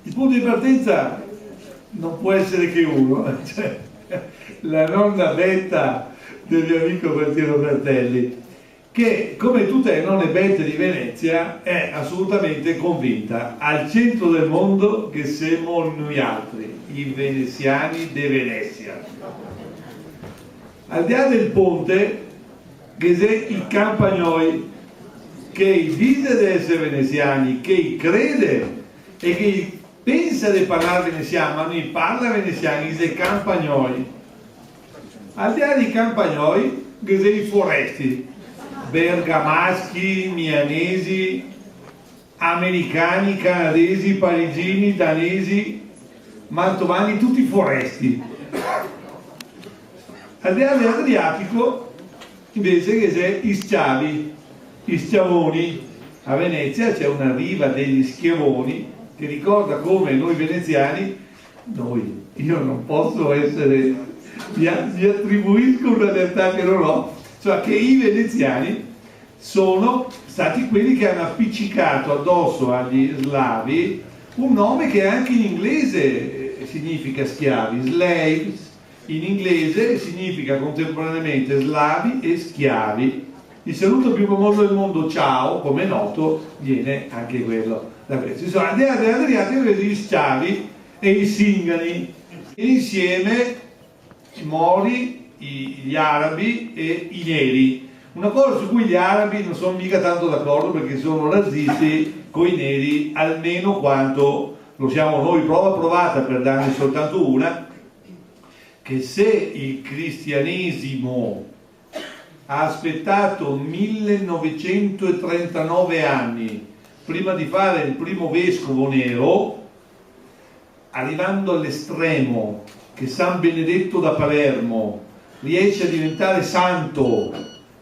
Il punto di partenza non può essere che uno, cioè la nonna Betta del mio amico Gualtiero Bertelli, che come tutte le nonne Bette di Venezia è assolutamente convinta al centro del mondo che siamo noi altri, i veneziani de Venezia. Al di là del ponte, che se i campagnoli, che dice di essere veneziani, che crede e che pensa di parlare veneziano, ma non parla veneziani, se campagnoli. Al di là dei campagnoli, che se i foresti, bergamaschi, milanesi, americani, canadesi, parigini, danesi, mantovani, tutti foresti. Al di là dell'Adriatico, invece, che c'è i schiavi, i schiavoni. A Venezia c'è una riva degli schiavoni che ricorda come noi veneziani, io non posso essere, mi attribuisco una realtà che non ho, cioè che i veneziani sono stati quelli che hanno appiccicato addosso agli slavi un nome che anche in inglese significa schiavi, slaves, in inglese significa contemporaneamente slavi e schiavi. Il saluto più famoso del mondo, ciao, come è noto, viene anche quello da questo. Insomma, al di là dell'Adriatico gli schiavi e i singani, e insieme i mori, gli arabi e i neri. Una cosa su cui gli arabi non sono mica tanto d'accordo, perché sono razzisti con i neri almeno quanto lo siamo noi. Prova provata, per darne soltanto una, che se il cristianesimo ha aspettato 1939 anni prima di fare il primo vescovo nero, arrivando all'estremo che San Benedetto da Palermo riesce a diventare santo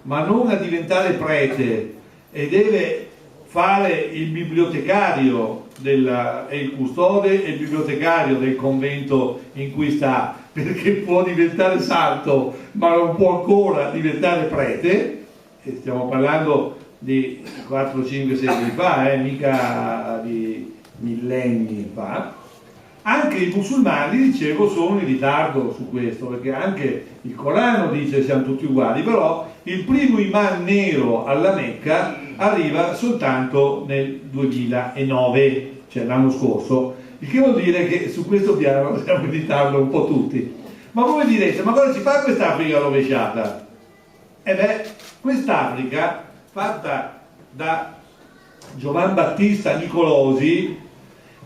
ma non a diventare prete, e deve fare il bibliotecario e il custode e il bibliotecario del convento in cui sta, perché può diventare santo ma non può ancora diventare prete, e stiamo parlando di 4-5 secoli fa, mica di millenni fa. Anche i musulmani, dicevo, sono in ritardo su questo, perché anche il Corano dice che siamo tutti uguali, però il primo imam nero alla Mecca arriva soltanto nel 2009, cioè l'anno scorso, il che vuol dire che su questo piano siamo in ritardo un po' tutti. Ma voi direte, ma cosa ci fa quest'Africa rovesciata? Quest'Africa fatta da Giovan Battista Nicolosi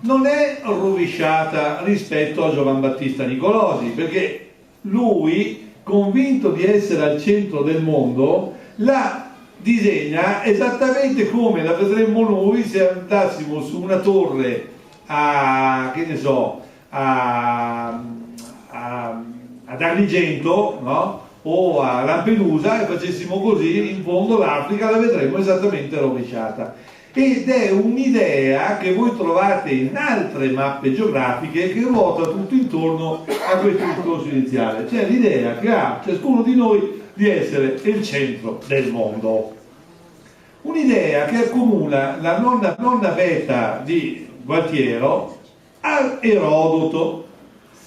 non è rovesciata rispetto a Giovan Battista Nicolosi, perché lui, convinto di essere al centro del mondo, la disegna esattamente come la vedremmo noi se andassimo su una torre ad Agrigento, no? O a Lampedusa, e facessimo così, in fondo l'Africa la vedremmo esattamente rovesciata. Ed è un'idea che voi trovate in altre mappe geografiche, che ruota tutto intorno a questo discorso iniziale. Cioè l'idea che ha ciascuno di noi di essere il centro del mondo. Un'idea che accomuna la nonna Betta di Gualtiero a Erodoto,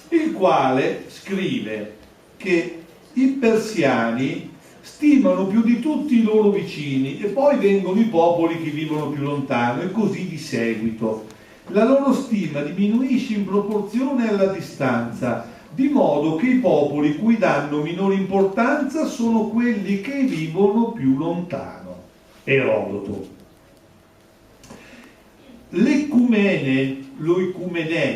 il quale scrive che i persiani stimano più di tutti i loro vicini, e poi vengono i popoli che vivono più lontano, e così di seguito. La loro stima diminuisce in proporzione alla distanza, di modo che i popoli cui danno minore importanza sono quelli che vivono più lontano. Erodoto. L'oicumenè,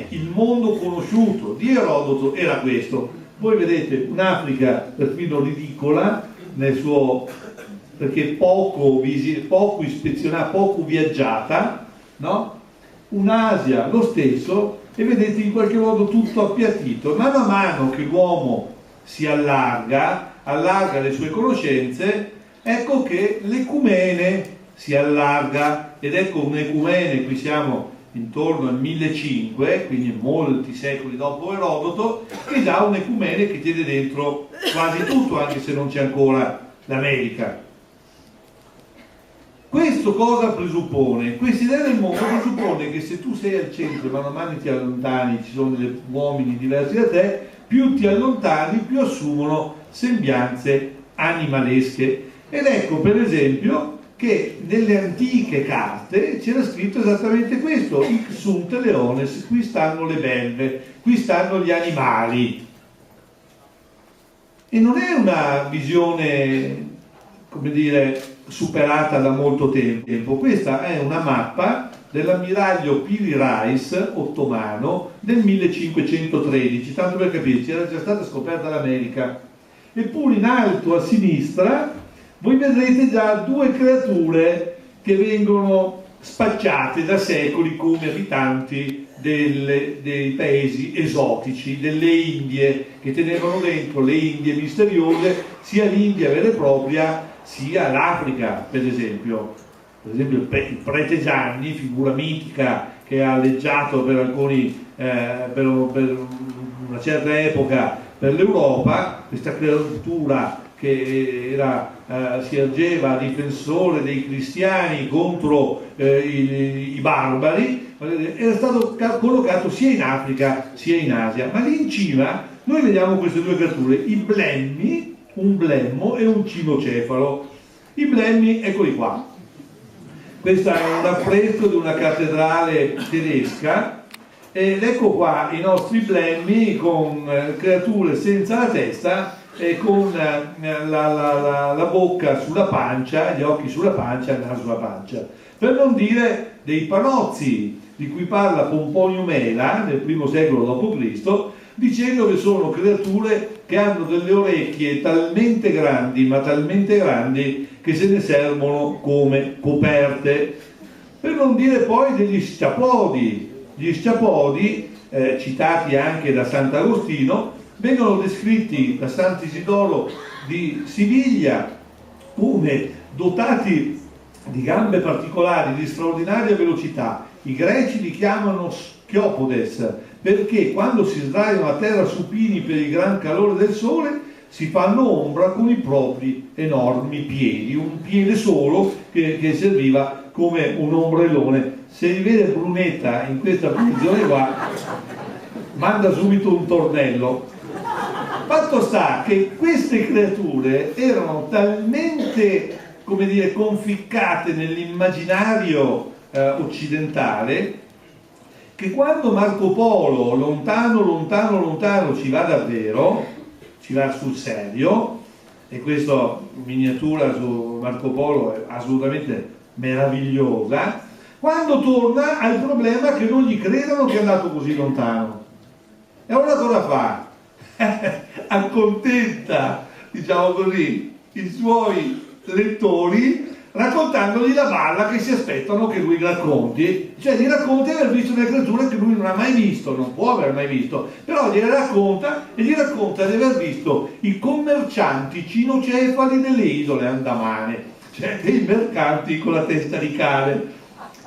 il mondo conosciuto di Erodoto era questo. Voi vedete un'Africa perfino ridicola nel suo, perché poco ispezionata, poco viaggiata, no? Un'Asia lo stesso, e vedete in qualche modo tutto appiattito. Mano a mano che l'uomo si allarga le sue conoscenze, ecco che l'ecumene si allarga, ed ecco un ecumene, qui siamo intorno al 1500, quindi molti secoli dopo Erodoto, che dà un ecumene che tiene dentro quasi tutto, anche se non c'è ancora l'America. Questo cosa presuppone? Questa idea del mondo presuppone che se tu sei al centro e man mano ti allontani, ci sono degli uomini diversi da te, più ti allontani, più assumono sembianze animalesche. Ed ecco per esempio che nelle antiche carte c'era scritto esattamente questo: hic sunt leones, qui stanno le belve, qui stanno gli animali. E non è una visione, come dire, superata da molto tempo. Questa è una mappa dell'ammiraglio Piri Reis ottomano del 1513, tanto per capirci, era già stata scoperta l'America. Eppure in alto a sinistra voi vedrete già due creature che vengono spacciate da secoli come abitanti dei paesi esotici, delle Indie, che tenevano dentro le Indie misteriose, sia l'India vera e propria, sia l'Africa, per esempio. Per esempio il prete Gianni, figura mitica che ha alleggiato per alcuni, per una certa epoca per l'Europa, questa creatura che si ergeva difensore dei cristiani contro i barbari, era stato collocato sia in Africa sia in Asia. Ma lì in cima noi vediamo queste due creature, i blemmi, un blemmo e un cinocefalo. I blemmi, eccoli qua. Questo è un affresco di una cattedrale tedesca ed ecco qua i nostri blemmi con creature senza la testa e con la bocca sulla pancia, gli occhi sulla pancia e il naso sulla pancia. Per non dire dei panozzi di cui parla Pomponio Mela nel I secolo d.C., dicendo che sono creature che hanno delle orecchie talmente grandi, ma talmente grandi, che se ne servono come coperte. Per non dire poi degli sciapodi. Gli sciapodi, citati anche da Sant'Agostino, vengono descritti da Sant'Isidoro di Siviglia come dotati di gambe particolari di straordinaria velocità. I greci li chiamano schiopodes perché quando si sdraiano a terra supini per il gran calore del sole si fanno ombra con i propri enormi piedi, un piede solo che serviva come un ombrellone. Se li vede Brunetta in questa posizione qua, manda subito un tornello. Fatto sta che queste creature erano talmente, come dire, conficcate nell'immaginario occidentale, che quando Marco Polo lontano ci va davvero, ci va sul serio, e questa miniatura su Marco Polo è assolutamente meravigliosa, quando torna ha il problema che non gli credano che è andato così lontano. E allora cosa fa? Accontenta, diciamo così, i suoi lettori raccontandogli la balla che si aspettano che lui racconti, cioè gli racconta di aver visto delle creature che lui non ha mai visto, non può aver mai visto, però gliele racconta e gli racconta di aver visto i commercianti cinocefali delle isole Andamane, cioè dei mercanti con la testa di cane.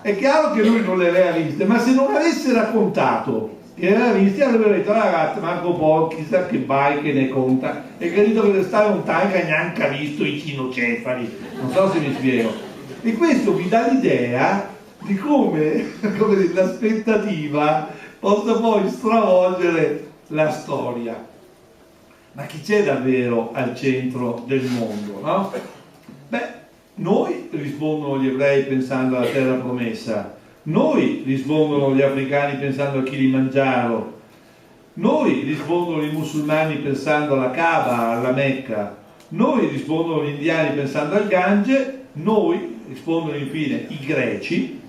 È chiaro che lui non le aveva viste, ma se non avesse raccontato che le aveva viste avrebbe detto: ragazzi, Marco Polo chissà che vai che ne conta, e credo che deve stare lontano che neanche ha visto i cinocefali, non so se mi spiego. E questo vi dà l'idea di come l'aspettativa possa poi stravolgere la storia. Ma chi c'è davvero al centro del mondo, no? Beh, noi, rispondono gli ebrei pensando alla terra promessa, noi, rispondono gli africani pensando a Kilimangiaro, noi, rispondono i musulmani pensando alla Kaaba, alla Mecca, noi, rispondono gli indiani pensando al Gange, noi, rispondono infine i greci,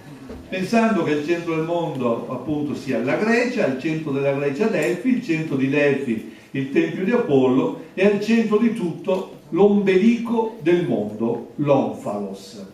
pensando che il centro del mondo appunto sia la Grecia, al centro della Grecia Delfi, il centro di Delfi il tempio di Apollo e al centro di tutto l'ombelico del mondo, l'Omphalos.